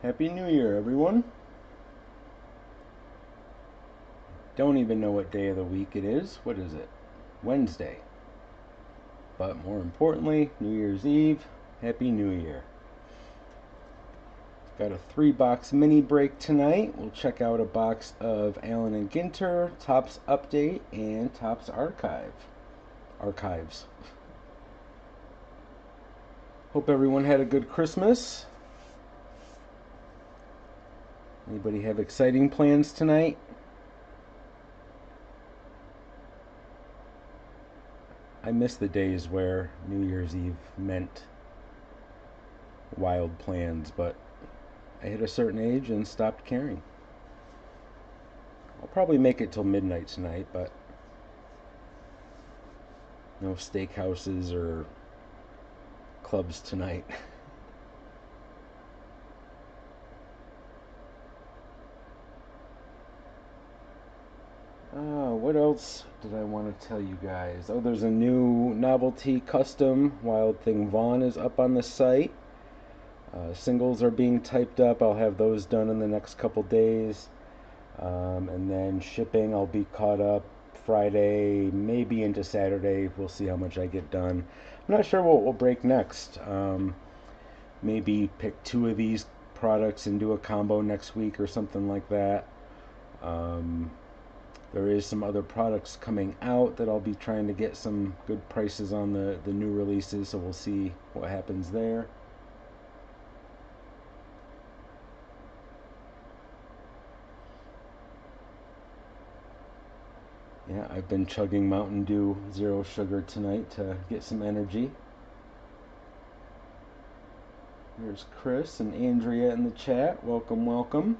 Happy New Year, everyone. Don't even know what day of the week it is. What is it? Wednesday. But more importantly, New Year's Eve. Happy New Year. Got a 3-box mini break tonight. We'll check out a box of Allen and Ginter, Topps Update, and Topps Archives. Hope everyone had a good Christmas. Anybody have exciting plans tonight? I miss the days where New Year's Eve meant wild plans, but I hit a certain age and stopped caring. I'll probably make it till midnight tonight, but no steakhouses or clubs tonight. What else did I want to tell you guys? Oh, there's a new novelty custom Wild Thing Vaughn is up on the site. Singles are being typed up. I'll have those done in the next couple days. And then shipping, I'll be caught up Friday, maybe into Saturday. We'll see how much I get done. I'm not sure what we'll break next. Maybe pick 2 of these products and do a combo next week or something like that. There is some other products coming out that I'll be trying to get some good prices on the new releases, so we'll see what happens there. Yeah, I've been chugging Mountain Dew Zero Sugar tonight to get some energy. There's Chris and Andrea in the chat. Welcome, welcome.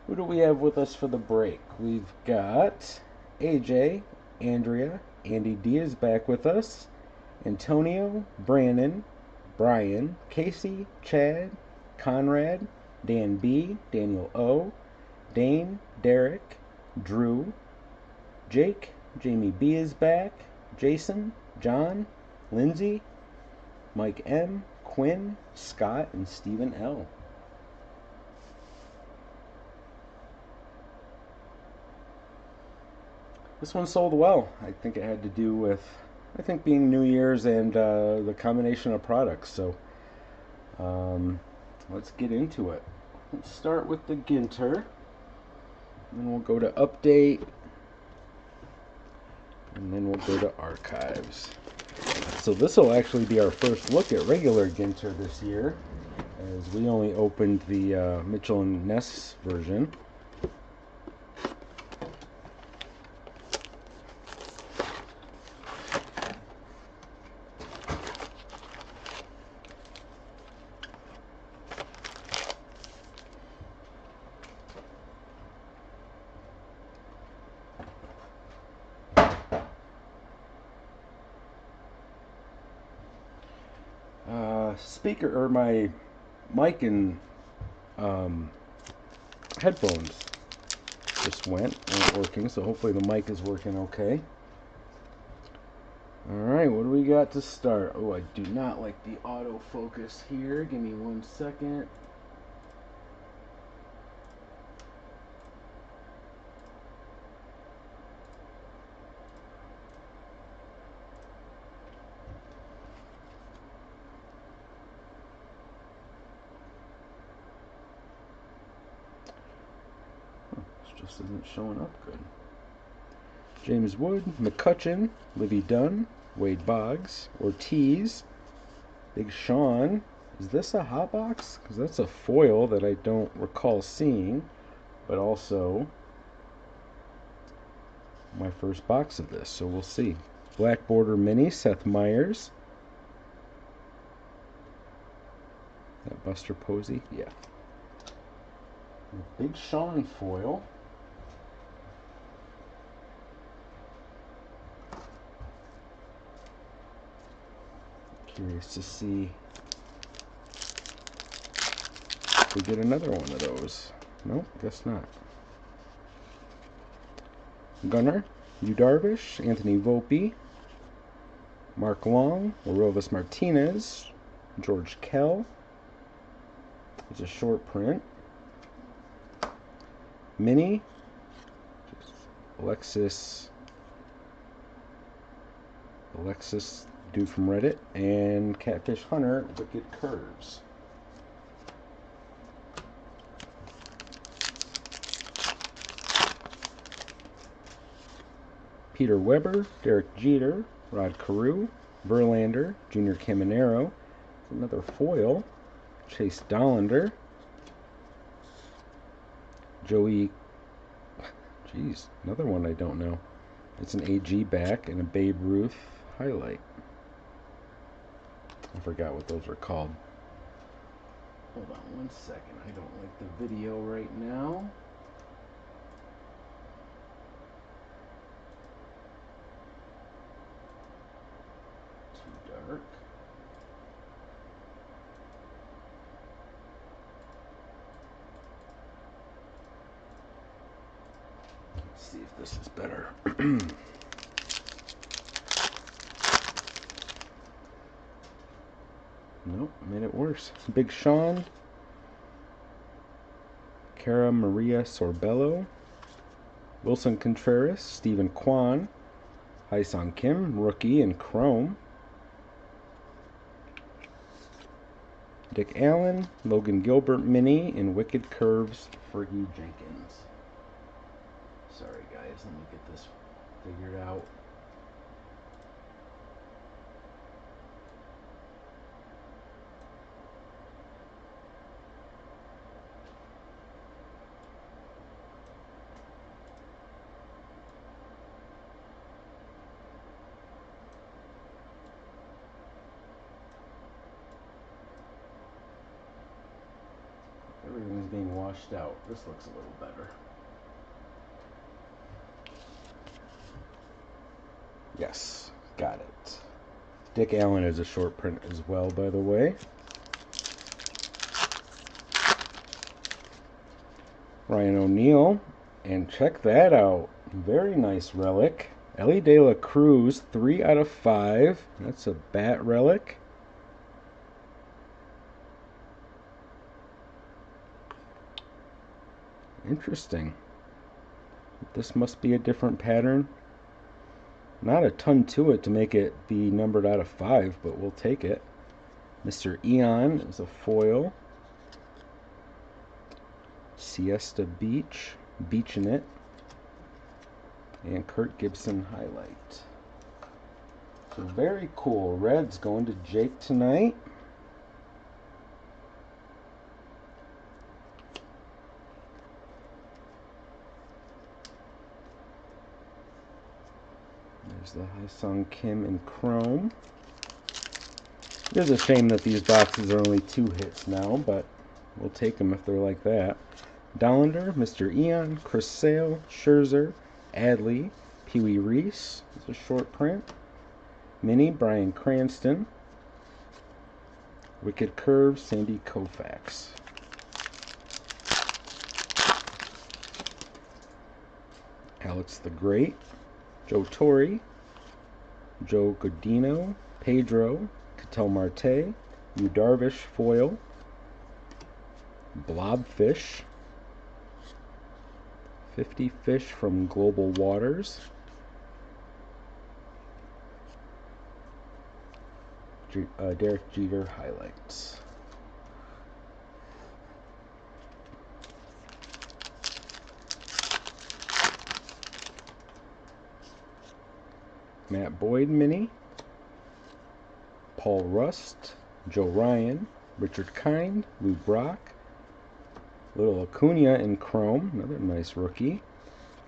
Who do we have with us for the break? We've got AJ, Andrea, Andy D is back with us, Antonio, Brandon, Brian, Casey, Chad, Conrad, Dan B, Daniel O, Dane, Derek, Drew, Jake, Jamie B is back, Jason, John, Lindsay, Mike M, Quinn, Scott, and Stephen L. This one sold well. I think it had to do with, being New Year's and the combination of products. So let's get into it. Let's start with the Ginter. Then we'll go to Update. And then we'll go to Archives. So this will actually be our first look at regular Ginter this year, as we only opened the Mitchell and Ness version. Speaker or my mic and headphones just weren't working, so hopefully the mic is working okay. Alright, what do we got to start? Oh, I do not like the autofocus here. Give me 1 second. Just isn't showing up good. James Wood, McCutcheon, Livy Dunn, Wade Boggs, Ortiz, Big Sean. Is this a hot box? Because that's a foil that I don't recall seeing, but also my first box of this, so we'll see. Black Border Mini, Seth Meyers. That Buster Posey? Yeah. Big Sean foil. Curious to see if we get another one of those. Nope, guess not. Gunner, Yu Darvish, Anthony Volpe, Mark Long, Arovis Martinez, George Kell, is a short print. Mini, Alexis, dude from Reddit, and Catfish Hunter, Wicked Curves. Peter Weber, Derek Jeter, Rod Carew, Verlander, Junior Caminero, another foil, Chase Dollander, Joey, another one I don't know. It's an AG back and a Babe Ruth highlight. I forgot what those are called. Hold on 1 second. I don't like the video right now. Too dark. Let's see if this is better. Nope, made it worse. Big Sean, Cara Maria Sorbello, Wilson Contreras, Stephen Kwan, Hyesung Kim, rookie in chrome, Dick Allen, Logan Gilbert mini in Wicked Curves, Fergie Jenkins. Sorry guys, let me get this figured out. Everything's being washed out. This looks a little better. Yes, got it. Dick Allen is a short print as well, by the way. Ryan O'Neal, and check that out. Very nice relic. Ellie De La Cruz, 3 out of 5. That's a bat relic. Interesting. This must be a different pattern. Not a ton to it to make it be numbered out of 5, but we'll take it. Mr. Eon is a foil. Siesta Beach, Beaching It. And Kurt Gibson highlight. So very cool. Red's going to Jake tonight. There's the Hyesung Kim in chrome. It is a shame that these boxes are only 2 hits now, but we'll take them if they're like that. Dollander, Mr. Eon, Chris Sale, Scherzer, Adley, Pee Wee Reese is a short print. Mini, Bryan Cranston. Wicked Curves, Sandy Koufax. Alex the Great, Joe Torre, Joe Godino, Pedro, Ketel Marte, Yu Darvish foil, Blobfish, 50 fish from Global Waters, Derek Jeter highlights. Matt Boyd mini, Paul Rust, Joe Ryan, Richard Kind, Lou Brock, Little Acuna in chrome, another nice rookie.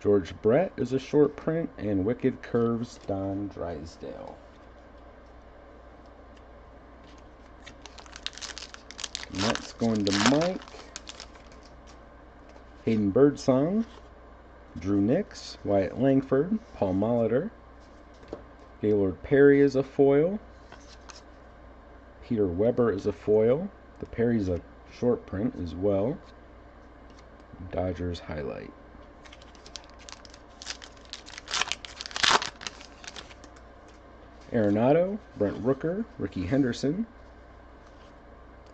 George Brett is a short print, and Wicked Curves, Don Drysdale. Mets going to Mike, Hayden Birdsong, Drew Nix, Wyatt Langford, Paul Molitor, Gaylord Perry is a foil, Peter Weber is a foil, the Perry's a short print as well, Dodgers highlight. Arenado, Brent Rooker, Ricky Henderson,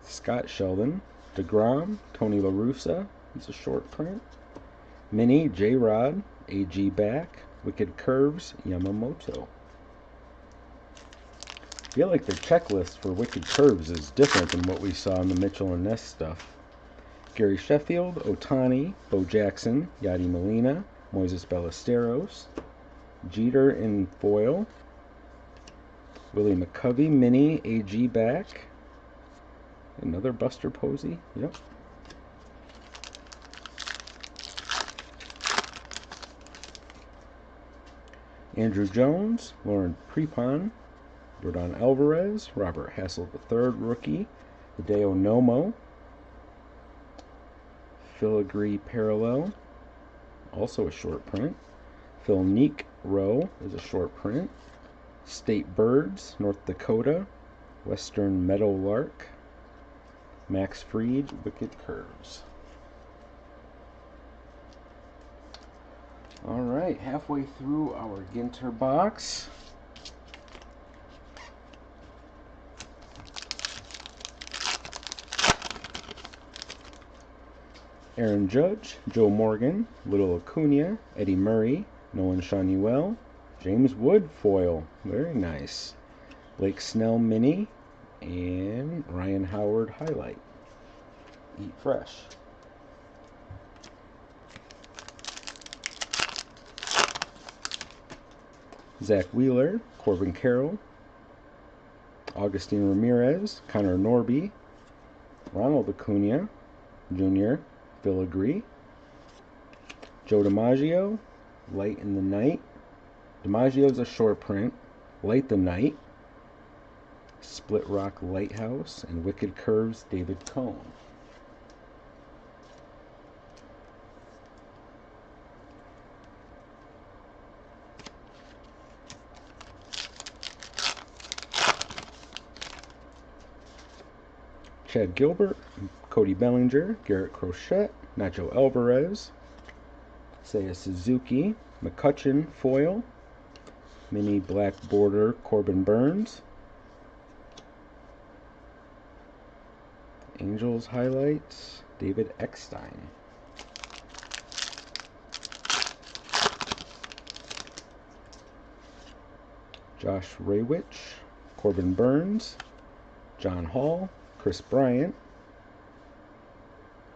Scott Sheldon, DeGrom, Tony La Russa, he's a short print. Mini, J-Rod, AG back. Wicked Curves, Yamamoto. I feel like the checklist for Wicked Curves is different than what we saw in the Mitchell and Ness stuff. Gary Sheffield, Ohtani, Bo Jackson, Yadi Molina, Moises Ballesteros, Jeter in foil, Willie McCovey, Mini, AG back, another Buster Posey, yep. Andrew Jones, Lauren Prepon, Yordan Alvarez, Robert Hassel III, rookie, Hideo Nomo, Filigree Parallel, also a short print. Phil Neek Rowe is a short print. State Birds, North Dakota, Western Meadowlark, Max Fried, Wicked Curves. Alright, halfway through our Ginter box. Aaron Judge, Joe Morgan, Little Acuna, Eddie Murray, Nolan Shanuel, James Wood foil, very nice. Blake Snell mini, and Ryan Howard highlight. Eat fresh. Zach Wheeler, Corbin Carroll, Augustine Ramirez, Connor Norby, Ronald Acuna Jr., Filigree, Joe DiMaggio, Light in the Night. DiMaggio's a short print. Light the Night, Split Rock Lighthouse, and Wicked Curves, David Cone. Chad Gilbert, Cody Bellinger, Garrett Crochet, Nacho Alvarez, Seiya Suzuki, McCutcheon foil, mini black border Corbin Burns, Angels highlights, David Eckstein. Josh Raywich, Corbin Burns, John Hall, Chris Bryant,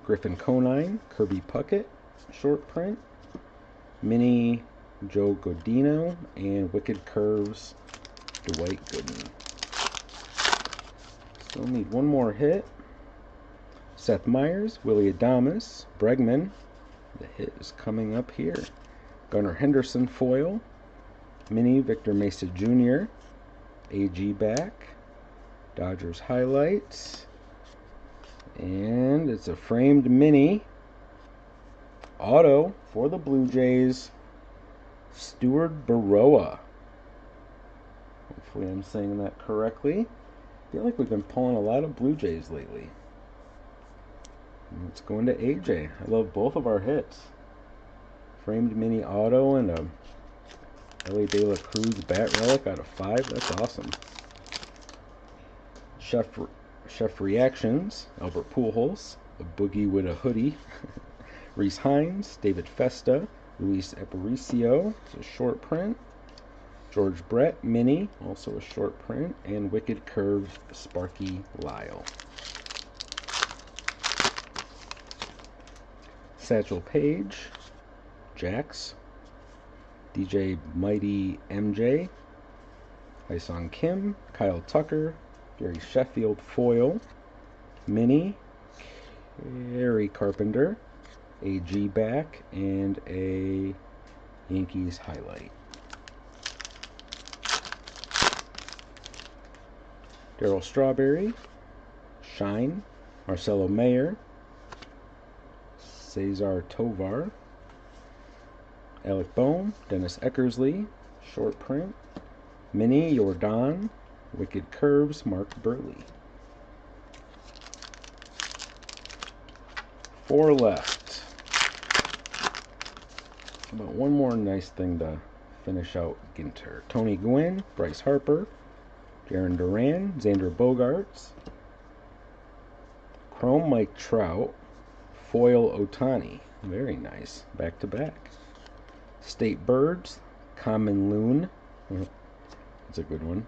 Griffin Conine, Kirby Puckett, short print, mini Joe Godino, and Wicked Curves, Dwight Gooden. Still need one more hit. Seth Meyers, Willie Adames, Bregman. The hit is coming up here. Gunnar Henderson foil, mini Victor Mesa Jr., AG back, Dodgers highlights, and it's a framed mini auto for the Blue Jays, Stuart Baroa. Hopefully I'm saying that correctly. I feel like we've been pulling a lot of Blue Jays lately. Let's go into AJ. I love both of our hits. Framed mini auto and a Ellie De La Cruz bat relic out of 5. That's awesome. Chef Reactions, Albert Pujols, a boogie with a hoodie, Reese Hines, David Festa, Luis Aparicio, it's a short print, George Brett, mini, also a short print, and Wicked Curves, Sparky Lyle. Satchel Paige, Jax, DJ Mighty MJ, Hyesung Kim, Kyle Tucker, Gary Sheffield foil, mini, Harry Carpenter, AG back, and a Yankees highlight. Darryl Strawberry, Shine, Marcelo Mayer, Cesar Tovar, Alec Bohm, Dennis Eckersley, short print, mini Yordan, Wicked Curves, Mark Burley. 4 left. About one more nice thing to finish out Ginter. Tony Gwynn, Bryce Harper, Jarren Duran, Xander Bogaerts, Chrome Mike Trout, foil Otani. Very nice. Back to back. State Birds, Common Loon. That's a good one.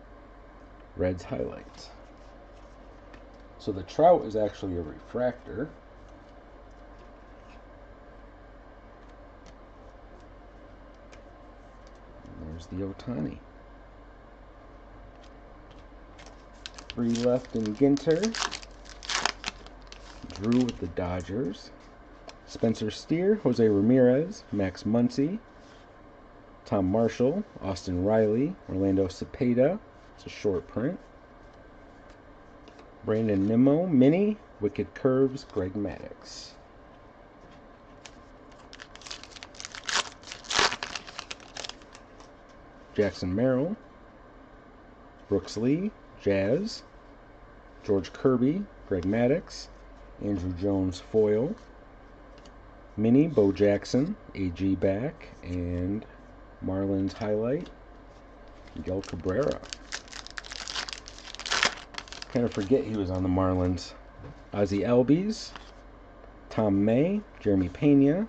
Reds highlights. So the Trout is actually a refractor. And there's the Otani. 3 left in Ginter. Drew with the Dodgers. Spencer Steer, Jose Ramirez, Max Muncy, Tom Marshall, Austin Riley, Orlando Cepeda. It's a short print. Brandon Nimmo, Mini, Wicked Curves, Greg Maddux. Jackson Merrill, Brooks Lee, Jazz, George Kirby, Greg Maddux, Andrew Jones foil, Mini, Bo Jackson, AG back, and Marlins highlight, Miguel Cabrera. Kind of forget he was on the Marlins. Ozzie Albies, Tom May, Jeremy Pena,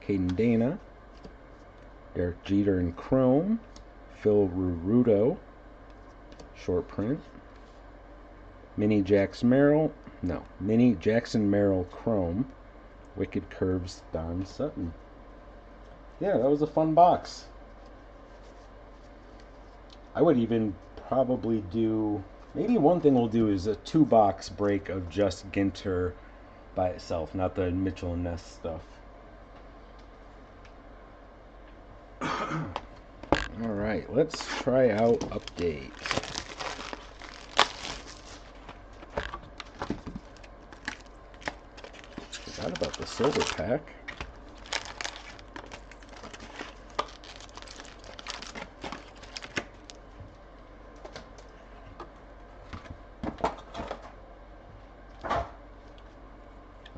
Caden Dana, Derek Jeter in Chrome, Phil Rurudo, short print, Mini Jackson Merrill Chrome, Wicked Curves, Don Sutton. Yeah, that was a fun box. I would even probably do, maybe one thing we'll do is a 2-box break of just Ginter by itself, not the Mitchell and Ness stuff. Alright, let's try out Update. Forgot about the silver pack.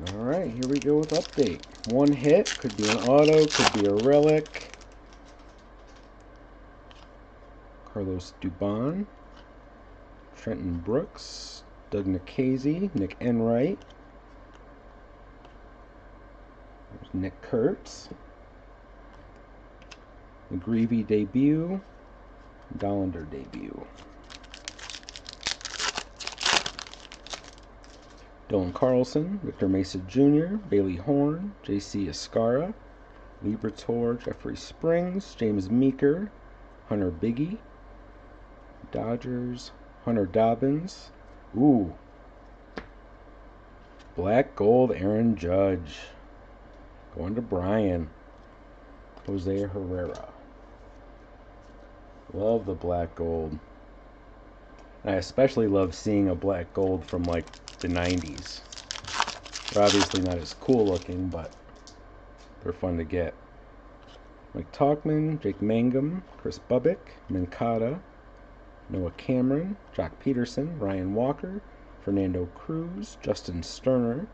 Alright, here we go with Update. 1 hit, could be an auto, could be a relic. Carlos Dubon, Trenton Brooks, Doug Nikhazy, Nick Enright, there's Nick Kurtz, McGreevy debut, Dollander debut. Dylan Carlson, Victor Mesa Jr., Bailey Horn, J.C. Escara, Liberatore, Jeffrey Springs, James Meeker, Hunter Biggie, Dodgers, Hunter Dobbins. Ooh. Black Gold, Aaron Judge. Going to Brian. Jose Herrera. Love the Black Gold. And I especially love seeing a Black Gold from like the 90s. They're obviously not as cool looking, but they're fun to get. Mike Talkman, Jake Mangum, Chris Bubbick, Mancada, Noah Cameron, Jock Peterson, Ryan Walker, Fernando Cruz, Justin Sterner,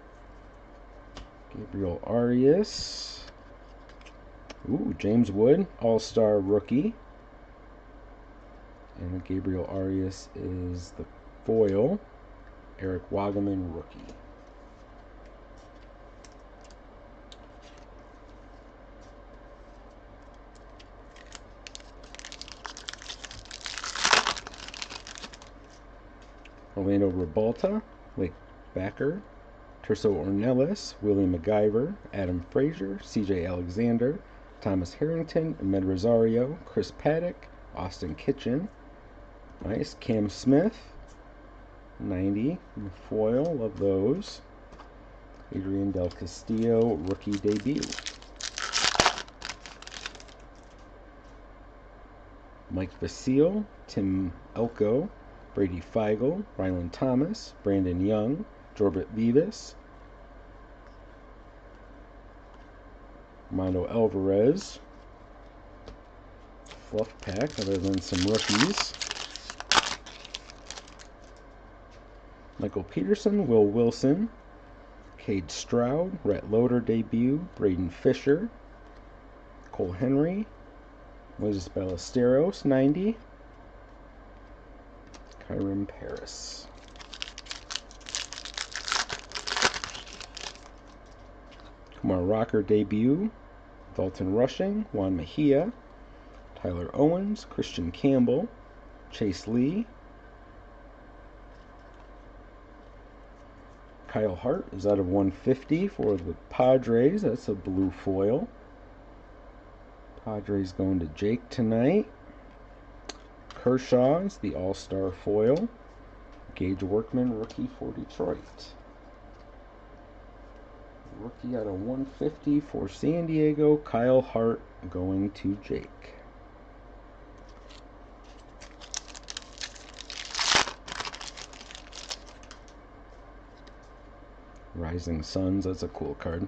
Gabriel Arias, ooh, James Wood, All-Star rookie, and Gabriel Arias is the foil, Eric Wagaman rookie. Orlando Rebalta, Blake Backer, Terso Ornelas, William McGyver, Adam Frazier, CJ Alexander, Thomas Harrington, Ahmed Rosario, Chris Paddock, Austin Kitchen. Nice. Cam Smith, 90, foil, love those. Adrian Del Castillo, rookie debut. Mike Vasile, Tim Elko, Brady Feigl, Rylan Thomas, Brandon Young, Jorbit Vivas, Armando Alvarez. Fluff pack other than some rookies. Michael Peterson, Will Wilson, Cade Stroud, Rhett Loader debut, Braden Fisher, Cole Henry, Moises Ballesteros, 90, Kyron Paris. Kumar Rocker debut, Dalton Rushing, Juan Mejia, Tyler Owens, Christian Campbell, Chase Lee, Kyle Hart is out of 150 for the Padres. That's a blue foil. Padres going to Jake tonight. Kershaw is the All-Star foil. Gage Workman, rookie for Detroit. Rookie out of 150 for San Diego. Kyle Hart going to Jake. Rising Suns, that's a cool card.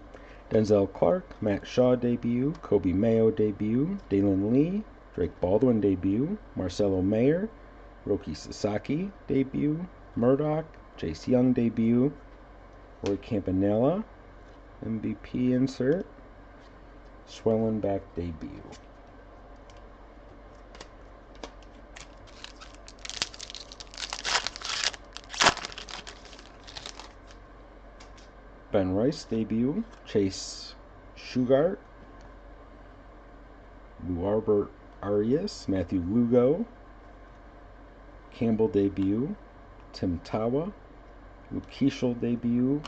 Denzel Clark, Matt Shaw debut, Kobe Mayo debut, Dalen Lee, Drake Baldwin debut, Marcelo Mayer, Roki Sasaki debut, Murdoch, Jace Young debut, Roy Campanella, MVP insert, Schwellenbach debut. Ben Rice debut, Chase Shugart, Luarbert Arias, Matthew Lugo, Campbell debut, Tim Tawa, Luke Keeschel debut,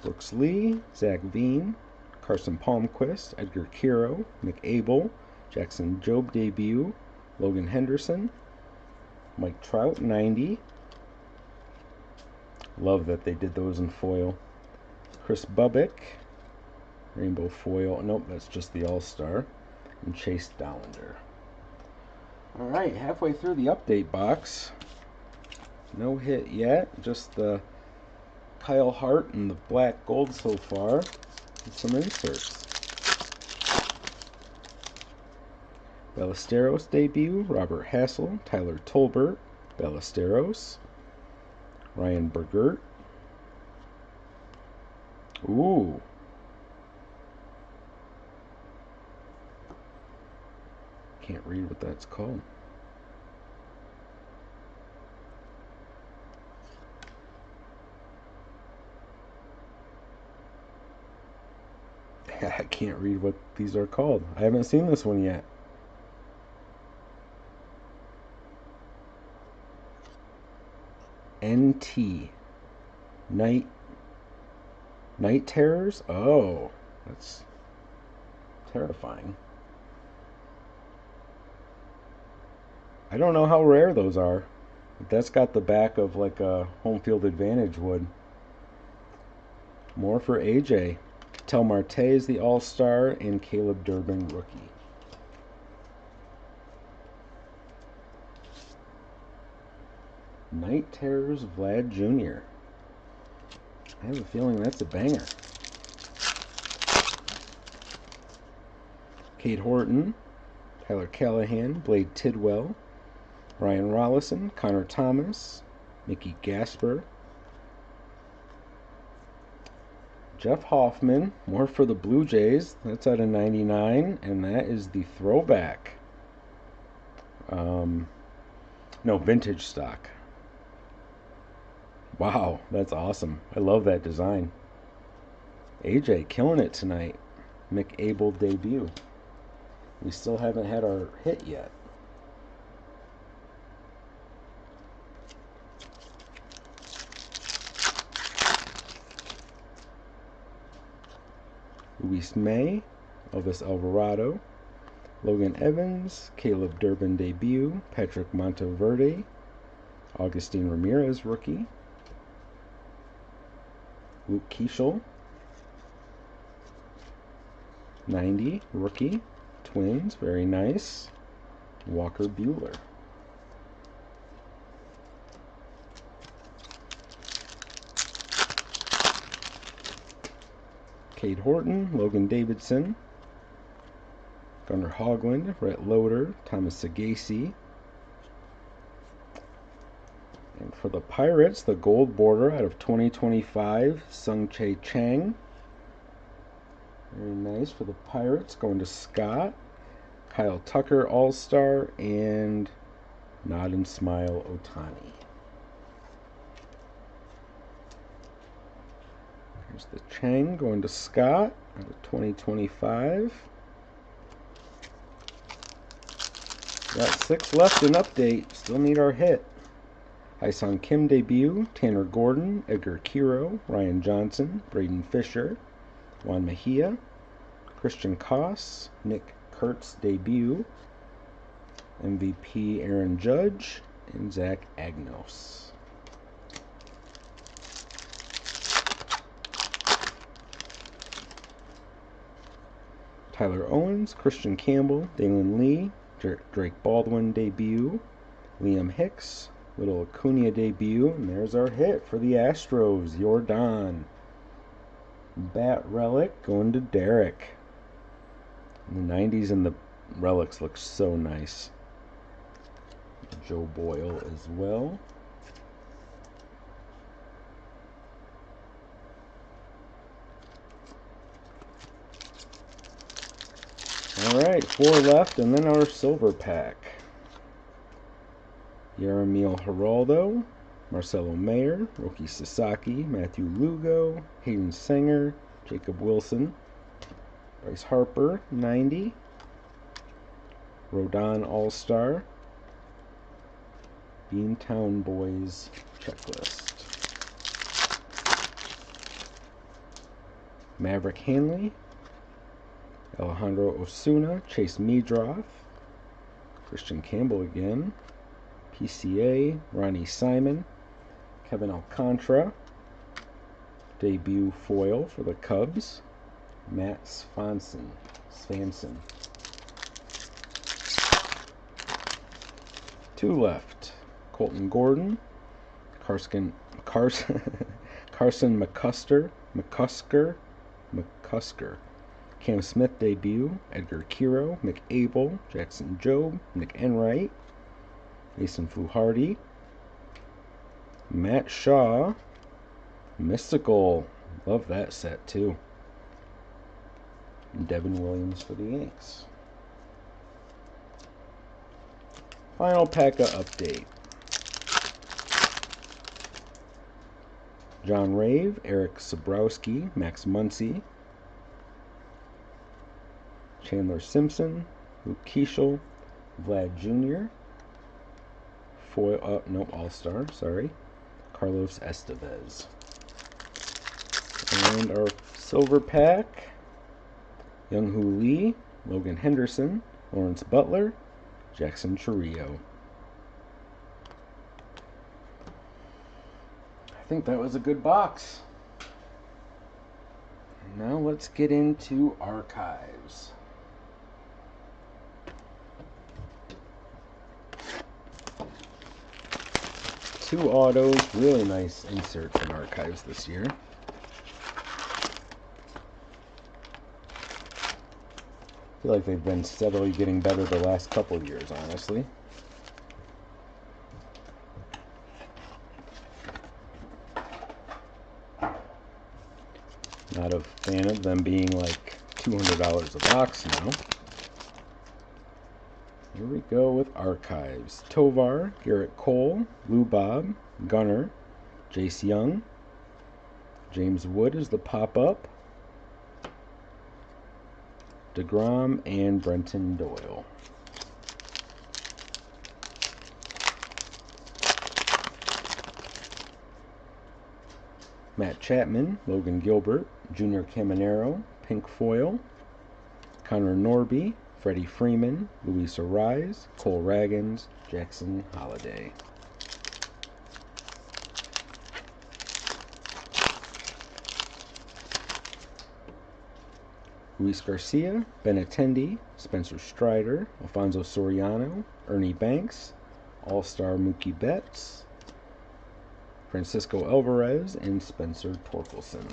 Brooks Lee, Zach Veen, Carson Palmquist, Edgar Kiro, Nick Abel, Jackson Jobe debut, Logan Henderson, Mike Trout 90. Love that they did those in foil. Chris Bubbick, rainbow foil. Nope, that's just the All-Star. And Chase Dollander. Alright, halfway through the update box. No hit yet, just the Kyle Hart and the black gold so far. And some inserts. Ballesteros debut, Robert Hassel, Tyler Tolbert, Ballesteros, Ryan Bergert. Ooh. Can't read what that's called. I can't read what these are called. I haven't seen this one yet. NT. Night Terrors? Oh, that's terrifying. I don't know how rare those are. But that's got the back of like a home field advantage would. More for AJ. Tel Marte is the All-Star and Caleb Durbin rookie. Night Terrors Vlad Jr. I have a feeling that's a banger. Cade Horton, Tyler Callahan, Blade Tidwell, Ryan Rollison, Connor Thomas, Mickey Gasper, Jeff Hoffman, more for the Blue Jays. That's out of 99, and that is the throwback. No, vintage stock. Wow, that's awesome. I love that design. AJ killing it tonight. Mick Abel debut. We still haven't had our hit yet. Luis May, Elvis Alvarado, Logan Evans, Caleb Durbin debut, Patrick Monteverde, Augustine Ramirez rookie, Luke Keeschel, 90 rookie, Twins, very nice, Walker Buehler. Cade Horton, Logan Davidson, Gunnar Hoglund, Rhett Loader, Thomas Sagasi. And for the Pirates, the gold border out of 2025, Sung-Chae Chang. Very nice for the Pirates. Going to Scott, Kyle Tucker All-Star, and Nod and Smile Otani. There's the Chang going to Scott out of 2025. Got 6 left in update. Still need our hit. Hyesung Kim debut, Tanner Gordon, Edgar Kiro, Ryan Johnson, Braden Fisher, Juan Mejia, Christian Koss, Nick Kurtz debut, MVP Aaron Judge, and Zach Agnos. Tyler Owens, Christian Campbell, Dalen Lee, Drake Baldwin debut, Liam Hicks, Little Acuna debut, and there's our hit for the Astros, Jordan. Bat relic going to Derek. In the 90s and the relics look so nice. Joe Boyle as well. Alright, 4 left, and then our silver pack. Yaramil Geraldo, Marcelo Mayer, Roki Sasaki, Matthew Lugo, Hayden Singer, Jacob Wilson, Bryce Harper, 90, Rodon All-Star, Beantown Boys checklist. Maverick Hanley, Alejandro Osuna, Chase Meadroth, Christian Campbell again, PCA, Ronnie Simon, Kevin Alcantara, debut foil for the Cubs, Matt Svanson. 2 left. Colton Gordon, Carson McCusker, Cam Smith debut, Edgar Kiro, Mick Abel, Jackson Jobe, Nick Enright, Mason Fluharty, Matt Shaw, Mystical, love that set too, and Devin Williams for the Yanks. Final pack of update. John Rave, Eric Sabrowski, Max Muncy, Chandler Simpson, Luke Keeschel, Vlad Jr., foil, All-Star, sorry, Carlos Estevez. And our silver pack, Young-Hoo Lee, Logan Henderson, Lawrence Butler, Jackson Chourio. I think that was a good box. Now let's get into archives. Two autos, really nice inserts in archives this year. I feel like they've been steadily getting better the last couple of years, honestly. Not a fan of them being like $200 a box now. Here we go with archives. Tovar, Garrett Cole, Lou Bob, Gunner, Jace Young, James Wood is the pop-up, DeGrom, and Brenton Doyle. Matt Chapman, Logan Gilbert, Junior Caminero, Pink Foil, Connor Norby, Freddie Freeman, Luis Arise, Cole Raggins, Jackson Holiday. Luis Garcia, Benintendi, Spencer Strider, Alfonso Soriano, Ernie Banks, All-Star Mookie Betts, Francisco Alvarez, and Spencer Torkelson.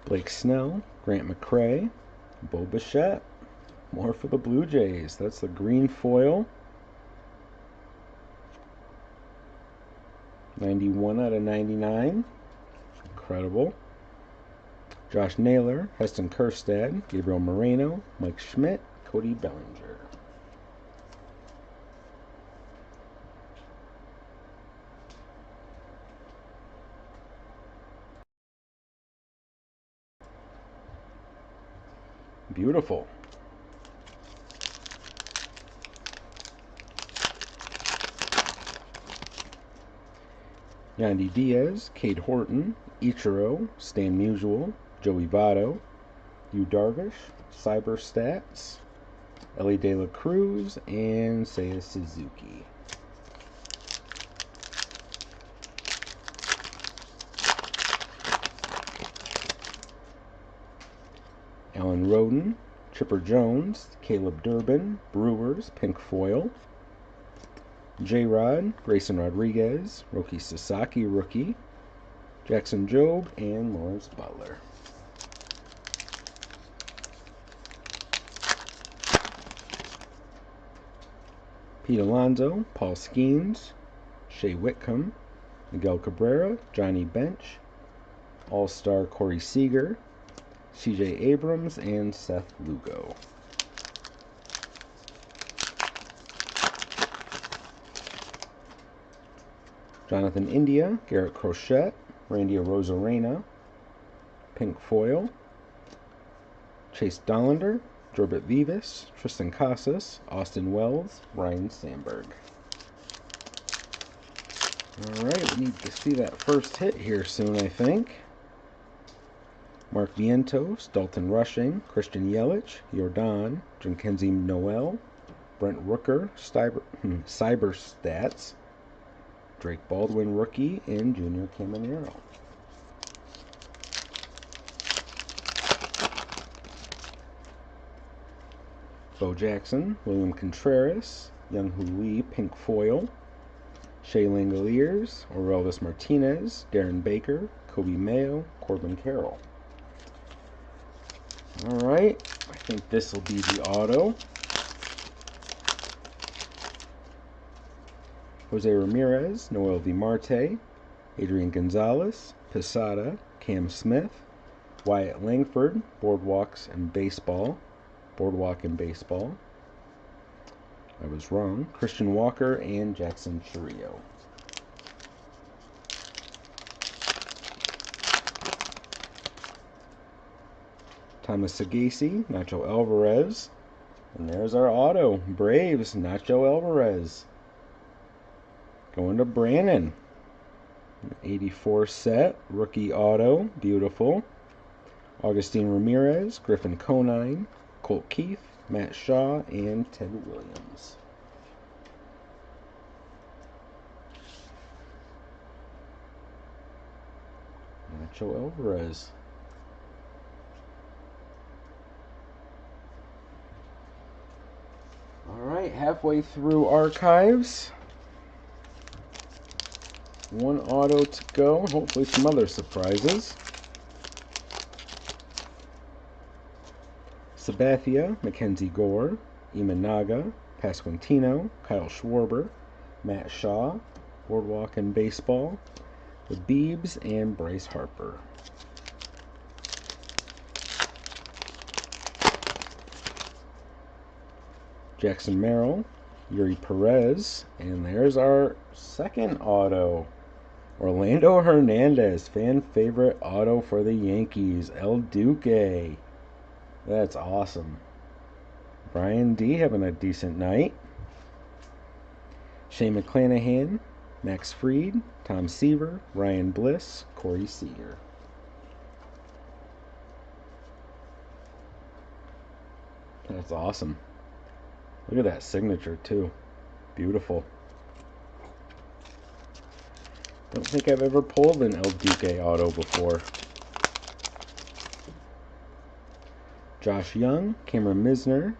Blake Snell, Grant McCray, Bo Bichette. More for the Blue Jays. That's the green foil. 91 out of 99. Incredible. Josh Naylor, Heston Kjerstad, Gabriel Moreno, Mike Schmidt, Cody Bellinger. Beautiful. Yandy Diaz, Cade Horton, Ichiro, Stan Musial, Joey Votto, Yu Darvish, Cyber Stats, Ellie De La Cruz, and Seiya Suzuki. Alan Roden, Chipper Jones, Caleb Durbin, Brewers, pink foil. J-Rod, Grayson Rodriguez, Roki Sasaki, rookie. Jackson Jobe, and Lawrence Butler. Pete Alonso, Paul Skeens, Shea Whitcomb, Miguel Cabrera, Johnny Bench, All-Star Corey Seager, C.J. Abrams, and Seth Lugo. Jonathan India, Garrett Crochet, Randy Arozarena, pink foil. Chase Dollander, Jorbit Vivas, Tristan Casas, Austin Wells, Ryan Sandberg. Alright, we need to see that first hit here soon, I think. Mark Vientos, Dalton Rushing, Christian Yelich, Jordan, Jackenzie Noel, Brent Rooker, Cyber Stats, Drake Baldwin, rookie, and Junior Caminero. Bo Jackson, William Contreras, Young-Hoo Lee, pink foil. Shea Langoliers, Orelvis Martinez, Darren Baker, Kobe Mayo, Corbin Carroll. Alright, I think this will be the auto. Jose Ramirez, Noel V. Marte, Adrian Gonzalez, Posada, Cam Smith, Wyatt Langford, Boardwalk and Baseball. I was wrong. Christian Walker and Jackson Chourio. Thomas Sagasi, Nacho Alvarez. And there's our auto. Braves, Nacho Alvarez. Going to Brannon. 84 set, rookie auto, beautiful. Augustine Ramirez, Griffin Conine, Colt Keith, Matt Shaw, and Ted Williams. Nacho Alvarez. Alright, halfway through archives. One auto to go, hopefully some other surprises. Sabathia, Mackenzie Gore, Imanaga, Pasquantino, Kyle Schwarber, Matt Shaw, Boardwalk and Baseball, the Beebs, and Bryce Harper. Jackson Merrill, Yuri Perez, and there's our second auto. Orlando Hernandez, fan favorite auto for the Yankees, El Duque. That's awesome. Brian D. having a decent night. Shane McClanahan, Max Fried, Tom Seaver, Ryan Bliss, Corey Seager. That's awesome. Look at that signature too. Beautiful. Don't think I've ever pulled an El Duque auto before. Josh Young, Cameron Misner,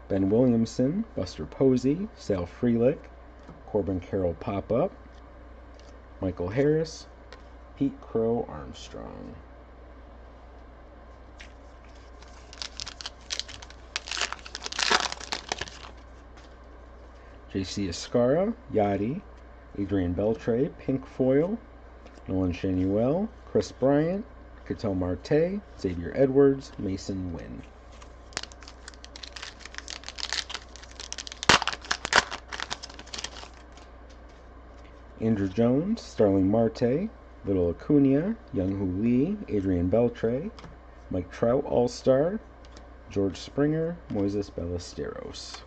Ben Williamson, Buster Posey, Sal Frelick, Corbin Carroll pop-up, Michael Harris, Pete Crow Armstrong. J.C. Escara, Yachty, Adrian Beltre, pink foil, Nolan Shanuel, Chris Bryant, Ketel Marte, Xavier Edwards, Mason Wynn. Andrew Jones, Starling Marte, Little Acuna, Young-Hoo Lee, Adrian Beltre, Mike Trout All-Star, George Springer, Moises Ballesteros.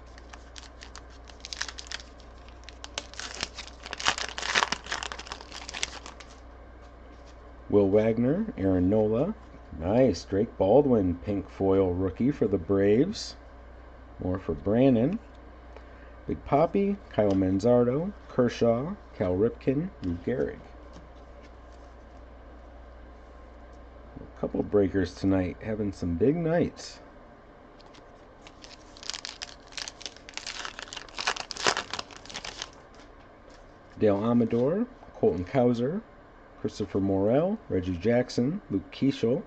Will Wagner, Aaron Nola. Nice. Drake Baldwin, pink foil rookie for the Braves. More for Brannon. Big Poppy, Kyle Manzardo, Kershaw, Cal Ripken, Lou Gehrig. A couple breakers tonight, having some big nights. Dale Amador, Colton Cowser, Christopher Morel, Reggie Jackson, Luke Keeschel.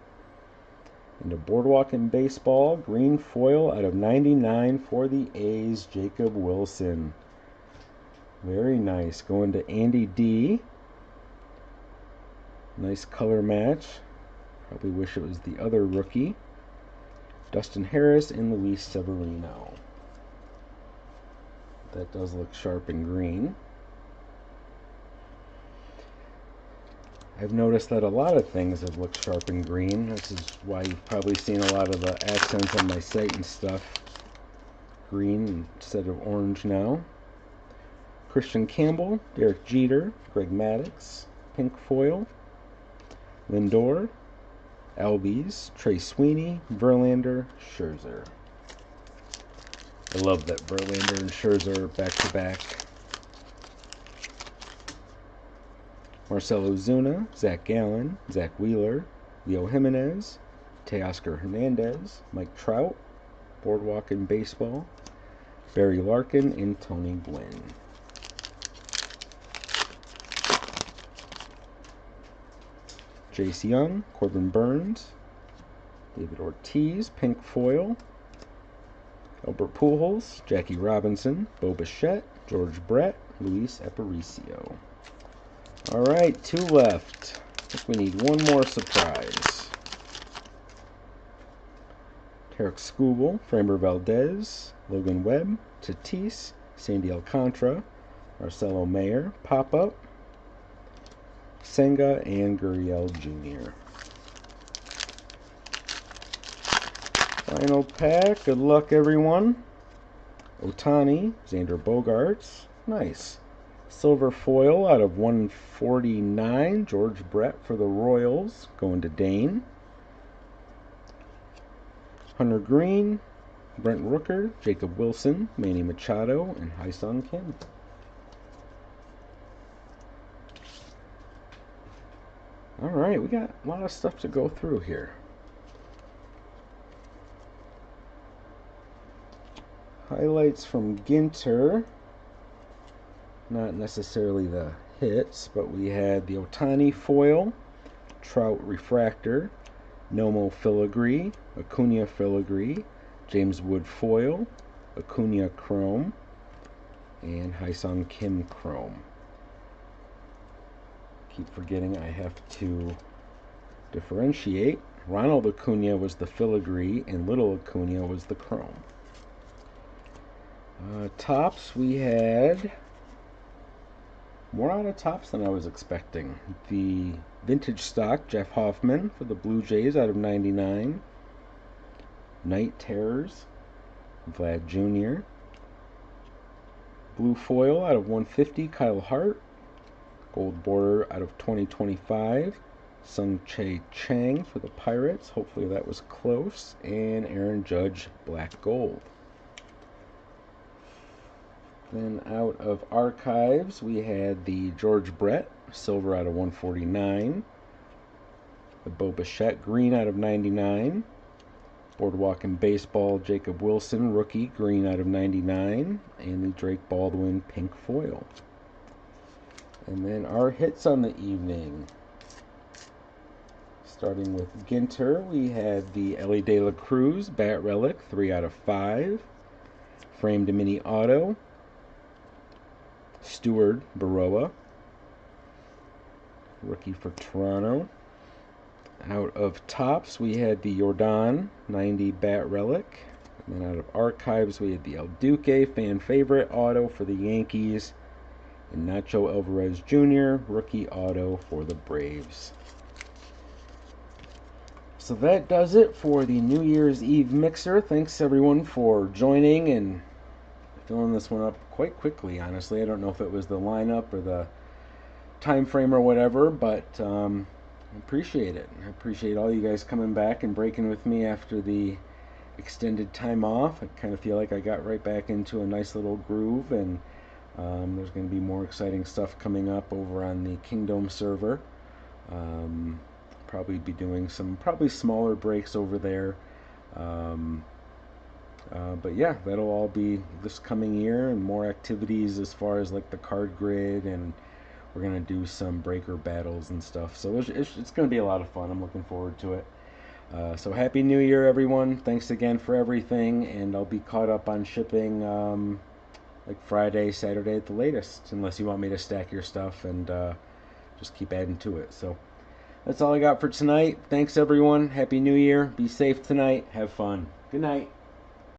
And a Boardwalk in Baseball, green foil out of 99 for the A's, Jacob Wilson. Very nice. Going to Andy D. Nice color match. Probably wish it was the other rookie. Dustin Harris and Luis Severino. That does look sharp and green. I've noticed that a lot of things have looked sharp and green. This is why you've probably seen a lot of the accents on my site and stuff. Green instead of orange now. Christian Campbell, Derek Jeter, Greg Maddux, pink foil. Lindor, Albies, Trey Sweeney, Verlander, Scherzer. I love that Verlander and Scherzer back-to-back. Marcelo Zuna, Zach Gallen, Zach Wheeler, Leo Jimenez, Teoscar Hernandez, Mike Trout, Boardwalk in Baseball, Barry Larkin, and Tony Gwynn. Jace Young, Corbin Burns, David Ortiz, pink foil, Albert Pujols, Jackie Robinson, Bo Bichette, George Brett, Luis Aparicio. All right, 2 left. I think we need one more surprise. Tarek Skubal, Framber Valdez, Logan Webb, Tatis, Sandy Alcantara, Marcelo Mayer, Pop-Up, Senga, and Gurriel Jr. Final pack. Good luck, everyone. Ohtani, Xander Bogaerts. Nice. Silver foil out of 149. George Brett for the Royals. Going to Dane. Hunter Green, Brent Rooker, Jacob Wilson, Manny Machado, and Hai-Sung Kim. Alright, we got a lot of stuff to go through here. Highlights from Ginter. Not necessarily the hits, but we had the Ohtani foil, Trout refractor, Nomo filigree, Acuna filigree, James Wood foil, Acuna chrome, and Hai-Sung Kim chrome. Keep forgetting I have to differentiate. Ronald Acuna was the filigree and Little Acuna was the chrome. Tops, we had more out of tops than I was expecting. The vintage stock, Jeff Hoffman for the Blue Jays out of 99. Night Terrors, Vlad Jr. Blue foil out of 150, Kyle Hart. Gold border out of 2025, Sung Chae Chang for the Pirates. Hopefully that was close. And Aaron Judge, black gold. Then out of archives, we had the George Brett, silver out of 149. The Bo Bichette, green out of 99. Boardwalk in Baseball, Jacob Wilson, rookie, green out of 99. And the Drake Baldwin, pink foil. And then our hits on the evening. Starting with Ginter, we had the Ellie De La Cruz, bat relic, 3 out of 5. Framed mini auto, Stewart Baroa, rookie for Toronto. Out of tops, we had the Jordan 90 bat relic. And then out of archives, we had the El Duque fan favorite auto for the Yankees. And Nacho Alvarez Jr., rookie auto for the Braves. So that does it for the New Year's Eve mixer. Thanks everyone for joining and filling this one up quite quickly, honestly. I don't know if it was the lineup or the time frame or whatever, but I appreciate it. I appreciate all you guys coming back and breaking with me after the extended time off. I kind of feel like I got right back into a nice little groove, and there's going to be more exciting stuff coming up over on the Kingdom server. Probably be doing some probably smaller breaks over there. Um, but yeah, that'll all be this coming year, and more activities as far as like the card grid, and we're gonna do some breaker battles and stuff. So it's gonna be a lot of fun. I'm looking forward to it. So happy New Year, everyone! Thanks again for everything, and I'll be caught up on shipping like Friday, Saturday at the latest, unless you want me to stack your stuff and just keep adding to it. So that's all I got for tonight. Thanks, everyone. Happy New Year. Be safe tonight. Have fun. Good night.